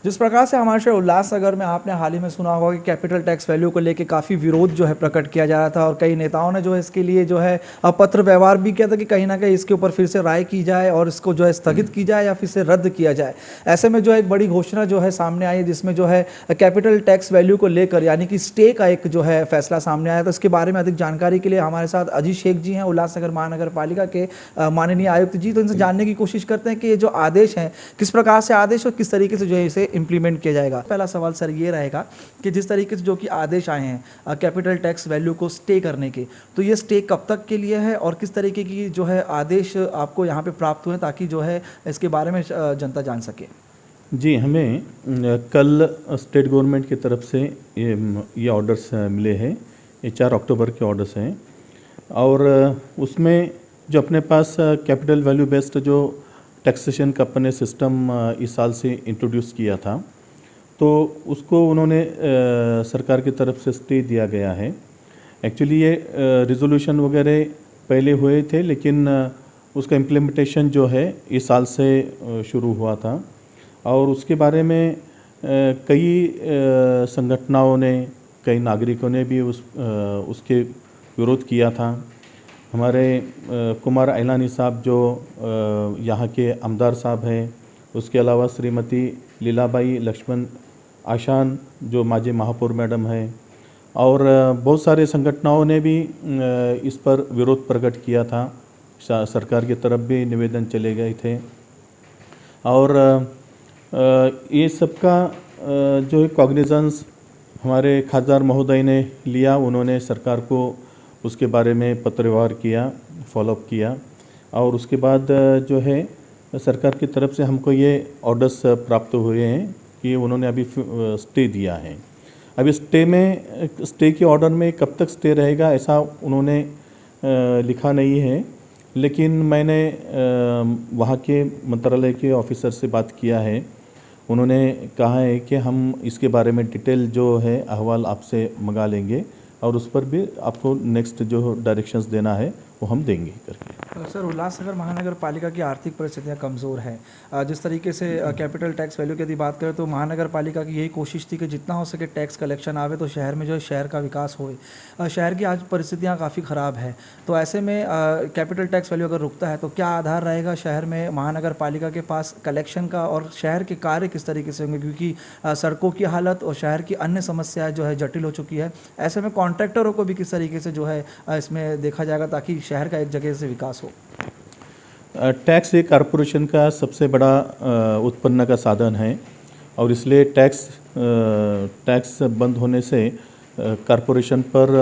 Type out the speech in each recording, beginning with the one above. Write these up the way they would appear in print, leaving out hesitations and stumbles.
जिस प्रकार से हमारे शहर उल्लासनगर में आपने हाल ही में सुना होगा कि कैपिटल टैक्स वैल्यू को लेकर काफ़ी विरोध जो है प्रकट किया जा रहा था और कई नेताओं ने जो है इसके लिए जो है पत्र व्यवहार भी किया था कि कहीं ना कहीं इसके ऊपर फिर से राय की जाए और इसको जो है स्थगित की जाए या फिर से रद्द किया जाए। ऐसे में जो है एक बड़ी घोषणा जो है सामने आई जिसमें जो है कैपिटल टैक्स वैल्यू को लेकर यानी कि स्टे का एक जो है फैसला सामने आया। तो इसके बारे में अधिक जानकारी के लिए हमारे साथ अजीत शेख जी हैं, उल्लासनगर महानगर पालिका के माननीय आयुक्त जी। तो इनसे जानने की कोशिश करते हैं कि ये जो आदेश हैं किस प्रकार से आदेश और किस तरीके से जो है इसे इम्प्लीमेंट किया जाएगा। पहला सवाल सर ये रहेगा कि जिस तरीके से जो कि आदेश आए हैं कैपिटल टैक्स वैल्यू को स्टे करने के, तो ये स्टे कब तक के लिए है और किस तरीके की जो है आदेश आपको यहाँ पे प्राप्त हुए ताकि जो है इसके बारे में जनता जान सके। जी, हमें कल स्टेट गवर्नमेंट की तरफ से ये ऑर्डर्स मिले हैं। ये 4 अक्टूबर के ऑर्डर्स हैं और उसमें जो अपने पास कैपिटल वैल्यू बेस्ड जो टैक्सेशन का अपने सिस्टम इस साल से इंट्रोड्यूस किया था, तो उसको उन्होंने सरकार की तरफ से स्टे दिया गया है। एक्चुअली ये रिजोल्यूशन वगैरह पहले हुए थे, लेकिन उसका इम्प्लीमेंटेशन जो है इस साल से शुरू हुआ था और उसके बारे में कई संगठनों ने, कई नागरिकों ने भी उसके विरोध किया था। हमारे कुमार ऐलानी साहब जो यहाँ के आमदार साहब हैं, उसके अलावा श्रीमती लीलाबाई लक्ष्मण आशान जो माजी महापौर मैडम हैं, और बहुत सारे संगठनों ने भी इस पर विरोध प्रकट किया था। सरकार की तरफ भी निवेदन चले गए थे और ये सबका जो है कॉग्निजेंस हमारे खासदार महोदय ने लिया। उन्होंने सरकार को उसके बारे में पत्र व्यवहार किया, फॉलोअप किया और उसके बाद जो है सरकार की तरफ से हमको ये ऑर्डर्स प्राप्त हुए हैं कि उन्होंने अभी स्टे दिया है। अभी स्टे के ऑर्डर में कब तक स्टे रहेगा ऐसा उन्होंने लिखा नहीं है, लेकिन मैंने वहाँ के मंत्रालय के ऑफिसर से बात किया है। उन्होंने कहा है कि हम इसके बारे में डिटेल जो है अहवाल आपसे मंगा लेंगे और उस पर भी आपको नेक्स्ट जो डायरेक्शंस देना है वो हम देंगे करके। सर, उल्लासनगर महानगर पालिका की आर्थिक परिस्थितियां कमज़ोर हैं। जिस तरीके से कैपिटल टैक्स वैल्यू की यदि बात करें तो महानगर पालिका की यही कोशिश थी कि जितना हो सके टैक्स कलेक्शन आवे तो शहर में जो है शहर का विकास होए। शहर की आज परिस्थितियां काफ़ी ख़राब है, तो ऐसे में कैपिटल टैक्स वैल्यू अगर रुकता है तो क्या आधार रहेगा शहर में महानगर पालिका के पास कलेक्शन का और शहर के कार्य किस तरीके से होंगे, क्योंकि सड़कों की हालत और शहर की अन्य समस्याएँ जो है जटिल हो चुकी है। ऐसे में कॉन्ट्रैक्टरों को भी किस तरीके से जो है इसमें देखा जाएगा ताकि शहर का एक जगह से विकास हो। टैक्स एक कॉरपोरेशन का सबसे बड़ा उत्पन्न का साधन है और इसलिए टैक्स बंद होने से कॉरपोरेशन पर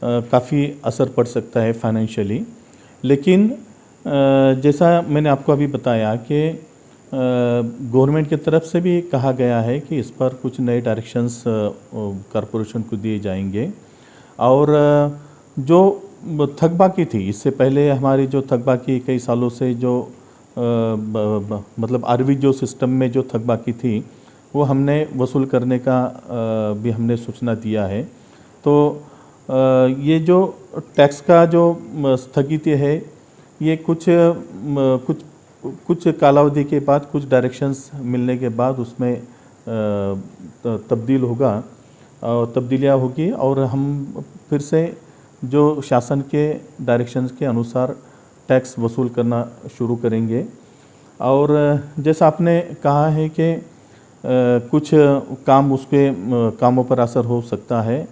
काफ़ी असर पड़ सकता है फाइनेंशियली। लेकिन जैसा मैंने आपको अभी बताया कि गवर्नमेंट की तरफ से भी कहा गया है कि इस पर कुछ नए डायरेक्शंस कॉरपोरेशन को दिए जाएंगे और जो थकबाकी थी इससे पहले हमारी जो थकबाकी कई सालों से जो मतलब आरवी जो सिस्टम में जो थकबाकी थी वो हमने वसूल करने का भी हमने सूचना दिया है। तो ये जो टैक्स का जो स्थगित है ये कुछ कालावधि के बाद, कुछ डायरेक्शंस मिलने के बाद उसमें तब्दीलियाँ होगी और हम फिर से जो शासन के डायरेक्शंस के अनुसार टैक्स वसूल करना शुरू करेंगे। और जैसा आपने कहा है कि कुछ काम उसके कामों पर असर हो सकता है,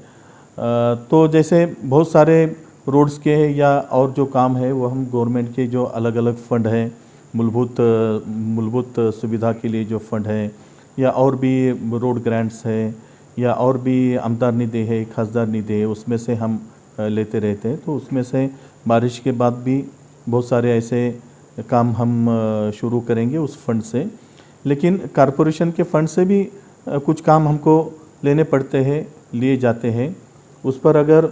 तो जैसे बहुत सारे रोड्स के या और जो काम है वो हम गवर्नमेंट के जो अलग अलग फंड हैं, मूलभूत सुविधा के लिए जो फंड है या और भी रोड ग्रांट्स है या और भी आमदार निधि है, खासदार निधि है, उसमें से हम लेते रहते हैं। तो उसमें से बारिश के बाद भी बहुत सारे ऐसे काम हम शुरू करेंगे उस फंड से। लेकिन कॉरपोरेशन के फंड से भी कुछ काम हमको लेने पड़ते हैं, लिए जाते हैं। उस पर अगर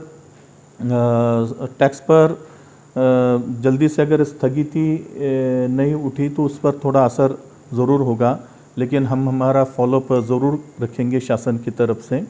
टैक्स पर जल्दी से अगर स्थगिति नहीं उठी तो उस पर थोड़ा असर ज़रूर होगा, लेकिन हम हमारा फॉलोअप ज़रूर रखेंगे शासन की तरफ से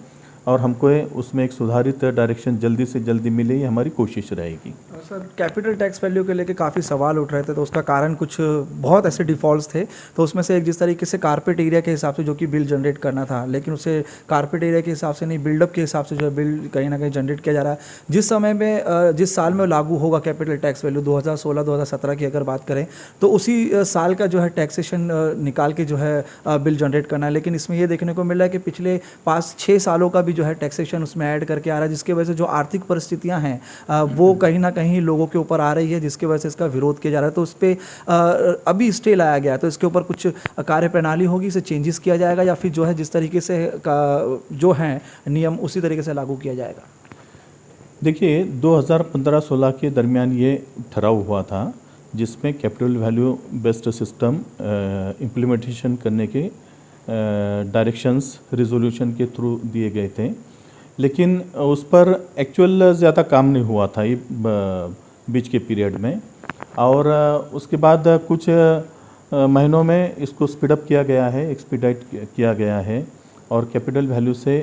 और हमको उसमें एक सुधारित डायरेक्शन जल्दी से जल्दी मिले, ये हमारी कोशिश रहेगी। सर, कैपिटल टैक्स वैल्यू के लेके काफ़ी सवाल उठ रहे थे, तो उसका कारण कुछ बहुत ऐसे डिफ़ॉल्ट्स थे। तो उसमें से एक जिस तरीके से कारपेट एरिया के हिसाब से जो कि बिल जनरेट करना था, लेकिन उसे कारपेट एरिया के हिसाब से नहीं, बिल्डअप के हिसाब से जो है बिल कहीं ना कहीं जनरेट किया जा रहा है। जिस समय में जिस साल में लागू होगा कैपिटल टैक्स वैल्यू 2016-2017 की अगर बात करें, तो उसी साल का जो है टैक्सेशन निकाल के जो है बिल जनरेट करना है। लेकिन इसमें ये देखने को मिल रहा है कि पिछले 5-6 सालों का भी जो है टैक्सेशन उसमें ऐड करके आ रहा है, जिसकी वजह से जो आर्थिक परिस्थितियां हैं वो कहीं ना कहीं लोगों के ऊपर आ रही है, जिसकी वजह से इसका विरोध किया जा रहा है। तो उस पर अभी स्टे लाया गया है, तो इसके ऊपर कुछ कार्यप्रणाली होगी, इसे चेंजेस किया जाएगा, या फिर जो है जिस तरीके से जो है नियम उसी तरीके से लागू किया जाएगा? देखिए, 2015-16 के दरमियान ये ठहराव हुआ था, जिसमें capital value based system implementation करने के डायरेक्शंस रेजोल्यूशन के थ्रू दिए गए थे, लेकिन उस पर एक्चुअल ज़्यादा काम नहीं हुआ था ये बीच के पीरियड में। और उसके बाद कुछ महीनों में इसको स्पीडअप किया गया है, एक्सपीडाइट किया गया है, और कैपिटल वैल्यू से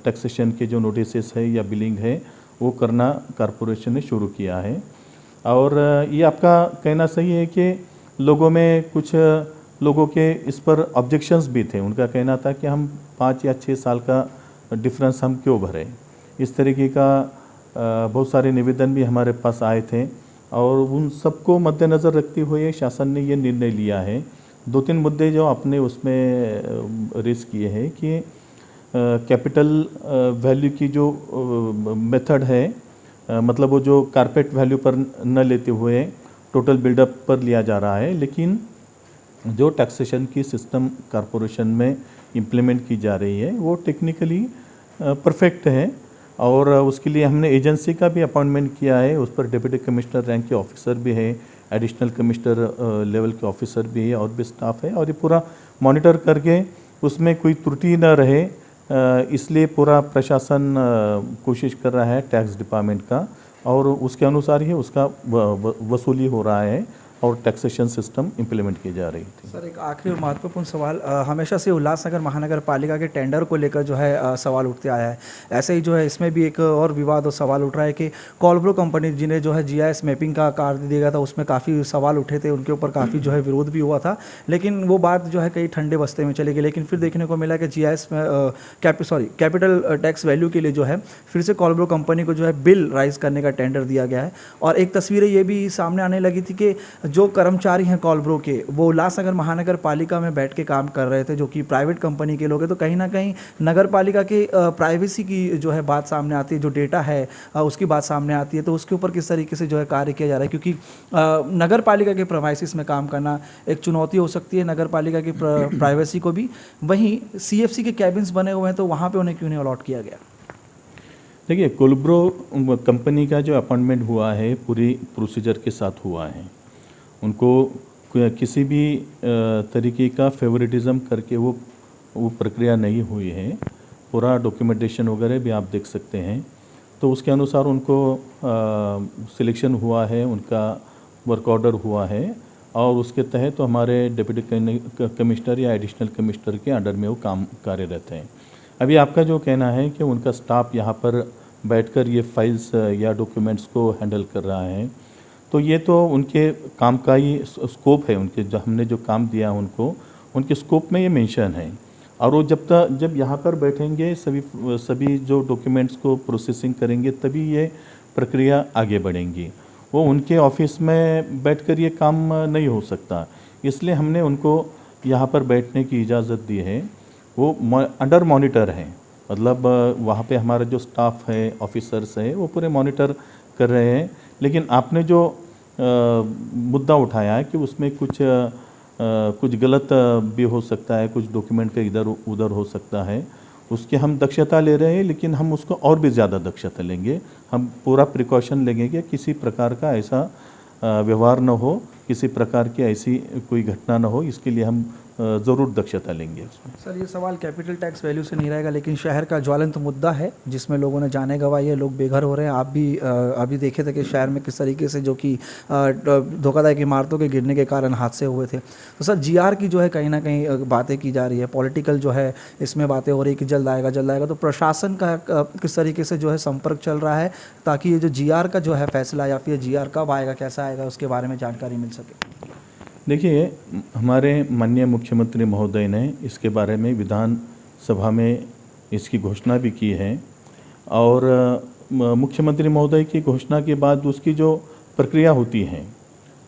टैक्सेशन के जो नोटिसेस है या बिलिंग है वो करना कॉरपोरेशन ने शुरू किया है। और ये आपका कहना सही है कि लोगों में कुछ लोगों के इस पर ऑब्जेक्शंस भी थे। उनका कहना था कि हम 5 या 6 साल का डिफरेंस हम क्यों भरें। इस तरीके का बहुत सारे निवेदन भी हमारे पास आए थे, और उन सबको मद्देनज़र रखते हुए शासन ने ये निर्णय लिया है। 2-3 मुद्दे जो आपने उसमें रेस किए हैं कि कैपिटल वैल्यू की जो मेथड है, मतलब वो जो कारपेट वैल्यू पर न लेते हुए टोटल बिल्डअप पर लिया जा रहा है, लेकिन जो टैक्सेशन की सिस्टम कॉरपोरेशन में इम्प्लीमेंट की जा रही है वो टेक्निकली परफेक्ट है। और उसके लिए हमने एजेंसी का भी अपॉइंटमेंट किया है, उस पर डिप्टी कमिश्नर रैंक के ऑफिसर भी है, एडिशनल कमिश्नर लेवल के ऑफिसर भी है, और भी स्टाफ है, और ये पूरा मॉनिटर करके उसमें कोई त्रुटि न रहे, इसलिए पूरा प्रशासन कोशिश कर रहा है टैक्स डिपार्टमेंट का, और उसके अनुसार ही उसका वसूली हो रहा है और टैक्सेशन सिस्टम इम्प्लीमेंट की जा रही थी। सर, एक आखिरी और महत्वपूर्ण सवाल, हमेशा से उल्लासनगर महानगर पालिका के टेंडर को लेकर जो है सवाल उठते आया है। ऐसे ही जो है इसमें भी एक और विवाद और सवाल उठ रहा है कि कॉलब्रो कंपनी जिन्हें जो है GIS मैपिंग का कार्य दिया गया था, उसमें काफ़ी सवाल उठे थे, उनके ऊपर काफ़ी जो है विरोध भी हुआ था, लेकिन वो बात जो है कई ठंडे बस्ते में चली गई। लेकिन फिर देखने को मिला कि GIS कैपिटल टैक्स वैल्यू के लिए जो है फिर से कॉलब्रो कंपनी को जो है बिल राइज करने का टेंडर दिया गया है। और एक तस्वीरें ये भी सामने आने लगी थी कि जो कर्मचारी हैं कॉलब्रो के, वो उल्लासनगर महानगर पालिका में बैठ के काम कर रहे थे, जो कि प्राइवेट कंपनी के लोग हैं। तो कहीं ना कहीं नगर पालिका के प्राइवेसी की जो है बात सामने आती है, जो डेटा है उसकी बात सामने आती है। तो उसके ऊपर किस तरीके से जो है कार्य किया जा रहा है, क्योंकि नगर पालिका के प्राइवेसी में काम करना एक चुनौती हो सकती है नगर पालिका की प्राइवेसी को भी। वहीं CFC के कैबिन्स बने हुए हैं, तो वहाँ पर उन्हें क्यों नहीं अलॉट किया गया? देखिए, कोलब्रो कंपनी का जो अपॉइंटमेंट हुआ है पूरी प्रोसीजर के साथ हुआ है। उनको किसी भी तरीके का फेवरेटिज्म करके वो प्रक्रिया नहीं हुई है। पूरा डॉक्यूमेंटेशन वगैरह भी आप देख सकते हैं। तो उसके अनुसार उनको सिलेक्शन हुआ है, उनका वर्क ऑर्डर हुआ है, और उसके तहत तो हमारे डिप्टी कमिश्नर या एडिशनल कमिश्नर के अंडर में वो काम कार्यरत हैं। अभी आपका जो कहना है कि उनका स्टाफ यहाँ पर बैठकर ये फाइल्स या डॉक्यूमेंट्स को हैंडल कर रहा है, तो ये तो उनके काम का ही स्कोप है। उनके जो हमने जो काम दिया उनको, उनके स्कोप में ये मेंशन है। और वो जब यहाँ पर बैठेंगे, सभी जो डॉक्यूमेंट्स को प्रोसेसिंग करेंगे, तभी ये प्रक्रिया आगे बढ़ेंगी। वो उनके ऑफिस में बैठकर ये काम नहीं हो सकता, इसलिए हमने उनको यहाँ पर बैठने की इजाज़त दी है। वो अंडर मॉनिटर हैं, मतलब वहाँ पे हमारा जो स्टाफ है, ऑफिसर्स है, वो पूरे मॉनिटर कर रहे हैं। लेकिन आपने जो मुद्दा उठाया है कि उसमें कुछ गलत भी हो सकता है, कुछ डॉक्यूमेंट का इधर उधर हो सकता है, उसकी हम दक्षता ले रहे हैं, लेकिन हम उसको और भी ज़्यादा दक्षता लेंगे। हम पूरा प्रिकॉशन लेंगे कि किसी प्रकार का ऐसा व्यवहार न हो, किसी प्रकार की ऐसी कोई घटना न हो। इसके लिए हम ज़रूर दक्षता लेंगे उसमें। सर ये सवाल कैपिटल टैक्स वैल्यू से नहीं रहेगा, लेकिन शहर का ज्वलंत मुद्दा है जिसमें लोगों ने जाने गंवाई है, लोग बेघर हो रहे हैं। आप भी अभी देखे थे कि शहर में किस तरीके से जो कि धोखादायक इमारतों के गिरने के कारण हादसे हुए थे। तो सर जीआर की जो है कहीं ना कहीं बातें की जा रही है, पॉलिटिकल जो है इसमें बातें हो रही है कि जल्द आएगा जल्द आएगा। तो प्रशासन का किस तरीके से जो है संपर्क चल रहा है ताकि ये जो जीआर का जो है फैसला या फिर जीआर कब आएगा, कैसा आएगा, उसके बारे में जानकारी मिल सके? देखिए, हमारे माननीय मुख्यमंत्री महोदय ने इसके बारे में विधान सभा में इसकी घोषणा भी की है और मुख्यमंत्री महोदय की घोषणा के बाद उसकी जो प्रक्रिया होती है,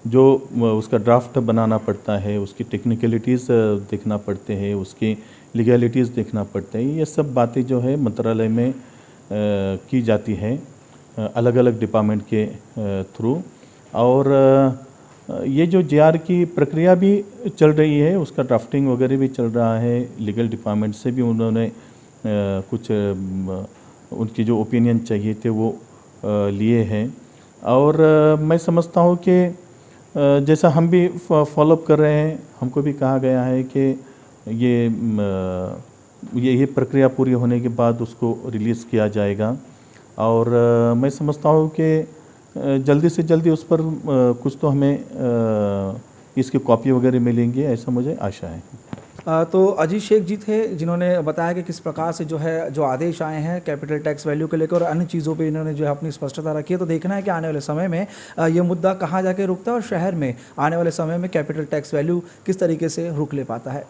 जो उसका ड्राफ्ट बनाना पड़ता है, उसकी टेक्निकलिटीज़ देखना पड़ते हैं, उसकी लीगैलिटीज़ देखना पड़ते हैं, ये सब बातें जो है मंत्रालय में की जाती है अलग अलग डिपार्टमेंट के थ्रू। और ये जो जीआर की प्रक्रिया भी चल रही है, उसका ड्राफ्टिंग वगैरह भी चल रहा है, लीगल डिपार्टमेंट से भी उन्होंने कुछ उनकी जो ओपिनियन चाहिए थे वो लिए हैं। और मैं समझता हूँ कि जैसा हम भी फॉलोअप कर रहे हैं, हमको भी कहा गया है कि ये प्रक्रिया पूरी होने के बाद उसको रिलीज़ किया जाएगा। और मैं समझता हूँ कि जल्दी से जल्दी उस पर कुछ तो हमें इसकी कॉपी वगैरह मिलेंगी, ऐसा मुझे आशा है। तो अजीत शेख जी थे जिन्होंने बताया कि किस प्रकार से जो है जो आदेश आए हैं कैपिटल टैक्स वैल्यू को लेकर और अन्य चीज़ों पे इन्होंने जो है अपनी स्पष्टता रखी है। तो देखना है कि आने वाले समय में ये मुद्दा कहाँ जाके रुकता है और शहर में आने वाले समय में कैपिटल टैक्स वैल्यू किस तरीके से रुक ले पाता है।